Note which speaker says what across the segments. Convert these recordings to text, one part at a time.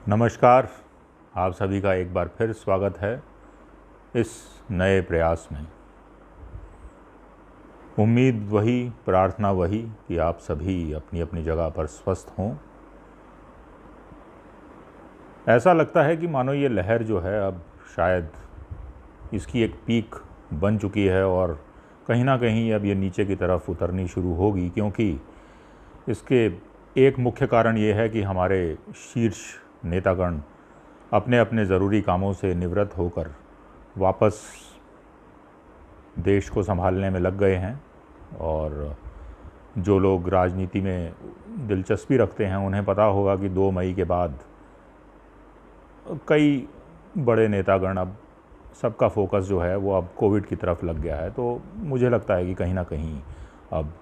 Speaker 1: नमस्कार। आप सभी का एक बार फिर स्वागत है इस नए प्रयास में। उम्मीद वही, प्रार्थना वही कि आप सभी अपनी अपनी जगह पर स्वस्थ हों। ऐसा लगता है कि मानो ये लहर जो है अब शायद इसकी एक पीक बन चुकी है और कहीं ना कहीं अब ये नीचे की तरफ उतरनी शुरू होगी, क्योंकि इसके एक मुख्य कारण ये है कि हमारे शीर्ष नेतागण अपने अपने ज़रूरी कामों से निवृत्त होकर वापस देश को संभालने में लग गए हैं। और जो लोग राजनीति में दिलचस्पी रखते हैं उन्हें पता होगा कि 2 मई के बाद कई बड़े नेतागण, अब सबका फोकस जो है वो अब कोविड की तरफ लग गया है। तो मुझे लगता है कि कहीं ना कहीं अब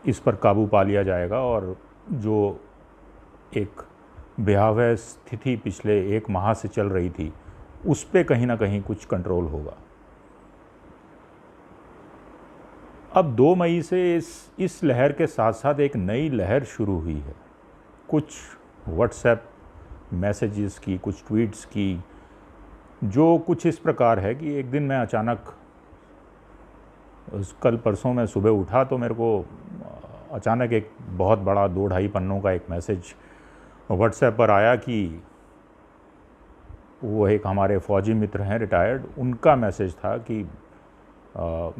Speaker 1: इस पर काबू पा लिया जाएगा और जो एक भयावह स्थिति पिछले 1 माह से चल रही थी उस पे कहीं ना कहीं कुछ कंट्रोल होगा। अब 2 मई से इस लहर के साथ साथ एक नई लहर शुरू हुई है। कुछ व्हाट्सएप मैसेजेस की, कुछ ट्वीट्स की, जो कुछ इस प्रकार है कि एक दिन मैं अचानक, कल परसों मैं सुबह उठा तो मेरे को अचानक एक बहुत बड़ा 2-2.5 पन्नों का एक मैसेज व्हाट्सएप पर आया कि वो एक हमारे फ़ौजी मित्र हैं रिटायर्ड, उनका मैसेज था कि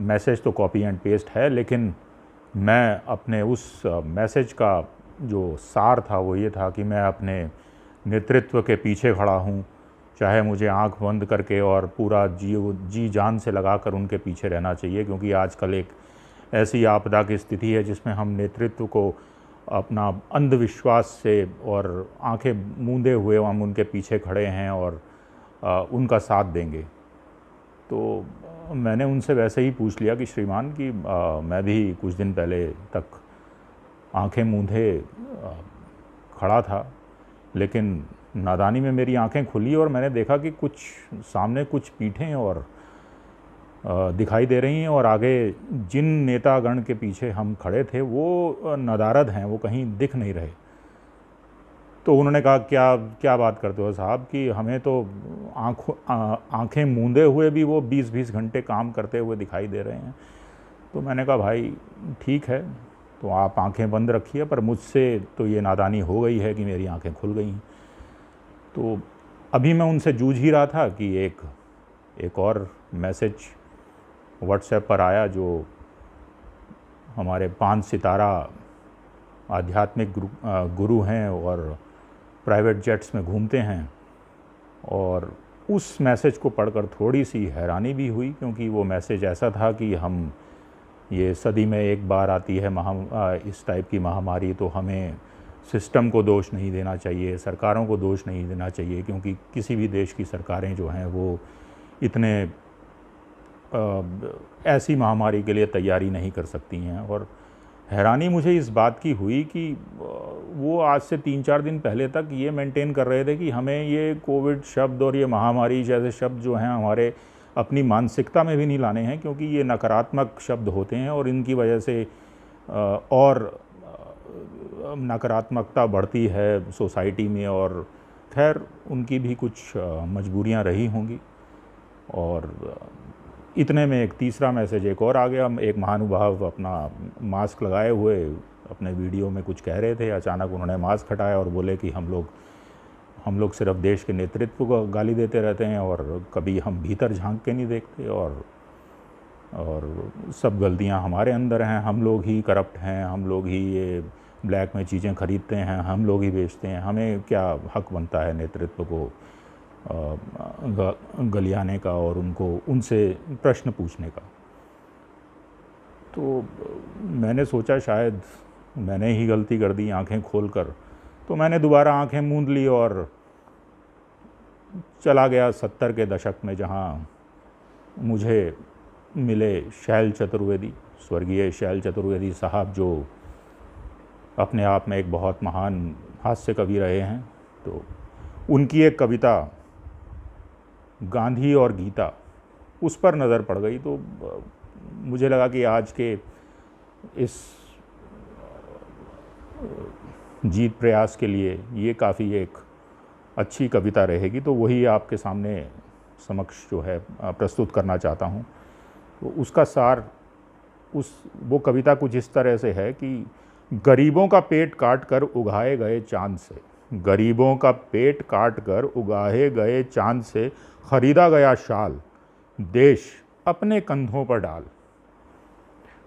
Speaker 1: मैसेज तो कॉपी एंड पेस्ट है, लेकिन मैं अपने उस मैसेज का जो सार था वो ये था कि मैं अपने नेतृत्व के पीछे खड़ा हूँ, चाहे मुझे आंख बंद करके और पूरा जी जान से लगाकर उनके पीछे रहना चाहिए, क्योंकि आजकल एक ऐसी आपदा की स्थिति है जिसमें हम नेतृत्व को अपना अंधविश्वास से और आंखें मूंदे हुए हम उनके पीछे खड़े हैं और उनका साथ देंगे। तो मैंने उनसे वैसे ही पूछ लिया कि श्रीमान कि मैं भी कुछ दिन पहले तक आंखें मूंदे खड़ा था, लेकिन नादानी में मेरी आंखें खुली और मैंने देखा कि कुछ सामने कुछ पीठें और दिखाई दे रही हैं और आगे जिन नेतागण के पीछे हम खड़े थे वो नदारद हैं, वो कहीं दिख नहीं रहे। तो उन्होंने कहा क्या क्या बात करते हो साहब, कि हमें तो आंखें मूंदे हुए भी वो 20-20 घंटे काम करते हुए दिखाई दे रहे हैं। तो मैंने कहा भाई ठीक है, तो आप आंखें बंद रखिए, पर मुझसे तो ये नादानी हो गई है कि मेरी आंखें खुल गई हैं। तो अभी मैं उनसे जूझ ही रहा था कि एक और मैसेज व्हाट्सएप पर आया, जो हमारे 5 सितारा आध्यात्मिक गुरु हैं और प्राइवेट जेट्स में घूमते हैं। और उस मैसेज को पढ़कर थोड़ी सी हैरानी भी हुई, क्योंकि वो मैसेज ऐसा था कि हम ये सदी में एक बार आती है इस टाइप की महामारी, तो हमें सिस्टम को दोष नहीं देना चाहिए, सरकारों को दोष नहीं देना चाहिए, क्योंकि किसी भी देश की सरकारें जो हैं वो इतने ऐसी महामारी के लिए तैयारी नहीं कर सकती हैं। और हैरानी मुझे इस बात की हुई कि वो आज से 3-4 दिन पहले तक ये मेंटेन कर रहे थे कि हमें ये कोविड शब्द और ये महामारी जैसे शब्द जो हैं हमारे अपनी मानसिकता में भी नहीं लाने हैं, क्योंकि ये नकारात्मक शब्द होते हैं और इनकी वजह से और नकारात्मकता बढ़ती है सोसाइटी में। और खैर उनकी भी कुछ मजबूरियां रही होंगी। और इतने में एक तीसरा मैसेज एक और आ गया। एक महानुभाव अपना मास्क लगाए हुए अपने वीडियो में कुछ कह रहे थे, अचानक उन्होंने मास्क हटाया और बोले कि हम लोग सिर्फ देश के नेतृत्व को गाली देते रहते हैं और कभी हम भीतर झांक के नहीं देखते, और सब गलतियां हमारे अंदर हैं, हम लोग ही करप्ट हैं, हम लोग ही ये ब्लैक में चीज़ें खरीदते हैं, हम लोग ही बेचते हैं, हमें क्या हक बनता है नेतृत्व को गलियाने का और उनसे प्रश्न पूछने का। तो मैंने सोचा शायद मैंने ही गलती कर दी आंखें खोलकर। तो मैंने दोबारा आंखें मूंद ली और चला गया 70 के दशक में, जहां मुझे मिले शैल चतुर्वेदी, स्वर्गीय शैल चतुर्वेदी साहब, जो अपने आप में एक बहुत महान हास्य कवि रहे हैं। तो उनकी एक कविता गांधी और गीता, उस पर नज़र पड़ गई। तो मुझे लगा कि आज के इस जीत प्रयास के लिए ये काफ़ी एक अच्छी कविता रहेगी तो वही आपके सामने समक्ष जो है प्रस्तुत करना चाहता हूँ। तो उसका सार वो कविता कुछ इस तरह से है कि गरीबों का पेट काट कर उगाए गए चांद से, गरीबों का पेट काट कर उगाए गए चांद से खरीदा गया शाल देश अपने कंधों पर डाल।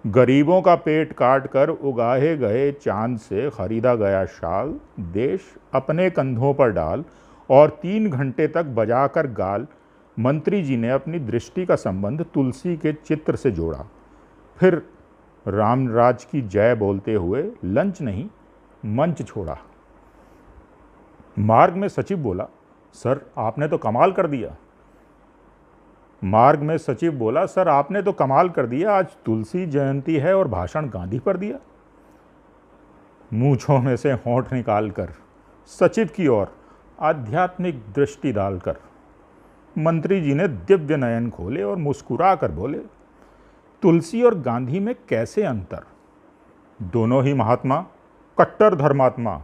Speaker 1: गरीबों का पेट काट कर उगाए गए चांद से खरीदा गया शाल देश अपने कंधों पर डाल, और 3 घंटे तक बजाकर गाल मंत्री जी ने अपनी दृष्टि का संबंध तुलसी के चित्र से जोड़ा। फिर रामराज की जय बोलते हुए लंच नहीं मंच छोड़ा। मार्ग में सचिव बोला, सर आपने तो कमाल कर दिया। मार्ग में सचिव बोला, सर आपने तो कमाल कर दिया, आज तुलसी जयंती है और भाषण गांधी पर दिया। मूंछों में से होंठ निकालकर सचिव की ओर आध्यात्मिक दृष्टि डालकर मंत्री जी ने दिव्य नयन खोले और मुस्कुरा कर बोले, तुलसी और गांधी में कैसे अंतर, दोनों ही महात्मा कट्टर धर्मात्मा,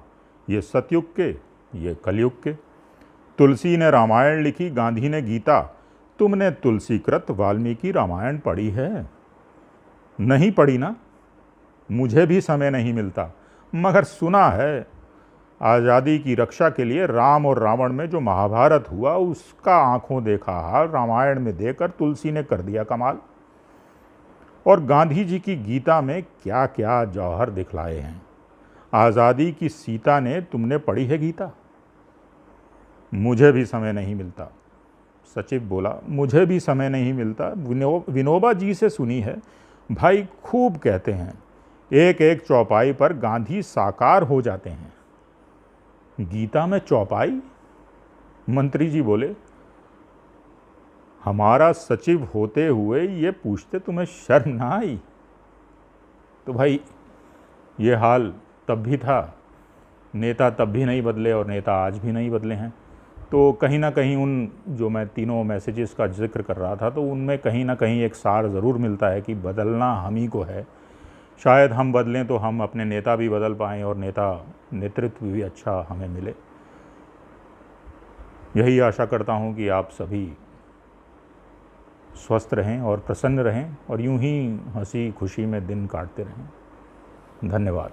Speaker 1: ये सतयुग के ये कलयुग के। तुलसी ने रामायण लिखी, गांधी ने गीता, तुमने तुलसीकृत वाल्मीकि रामायण पढ़ी है? नहीं पढ़ी ना, मुझे भी समय नहीं मिलता, मगर सुना है आज़ादी की रक्षा के लिए राम और रावण में जो महाभारत हुआ उसका आंखों देखा हाल रामायण में देकर तुलसी ने कर दिया कमाल। और गांधी जी की गीता में क्या क्या जौहर दिखलाए हैं। आज़ादी की सीता ने तुमने पढ़ी है गीता? मुझे भी समय नहीं मिलता। सचिव बोला, मुझे भी समय नहीं मिलता। विनोबा जी से सुनी है, भाई खूब कहते हैं, एक एक चौपाई पर गांधी साकार हो जाते हैं। गीता में चौपाई? मंत्री जी बोले, हमारा सचिव होते हुए ये पूछते तुम्हें शर्म ना आई? तो भाई ये हाल तब भी था, नेता तब भी नहीं बदले और नेता आज भी नहीं बदले हैं। तो कहीं ना कहीं उन जो मैं तीनों मैसेजेस का जिक्र कर रहा था तो उनमें कहीं ना कहीं एक सार ज़रूर मिलता है कि बदलना हम ही को है। शायद हम बदलें तो हम अपने नेता भी बदल पाएँ और नेतृत्व भी अच्छा हमें मिले। यही आशा करता हूँ कि आप सभी स्वस्थ रहें और प्रसन्न रहें और यूं ही हंसी खुशी में दिन काटते रहें। धन्यवाद।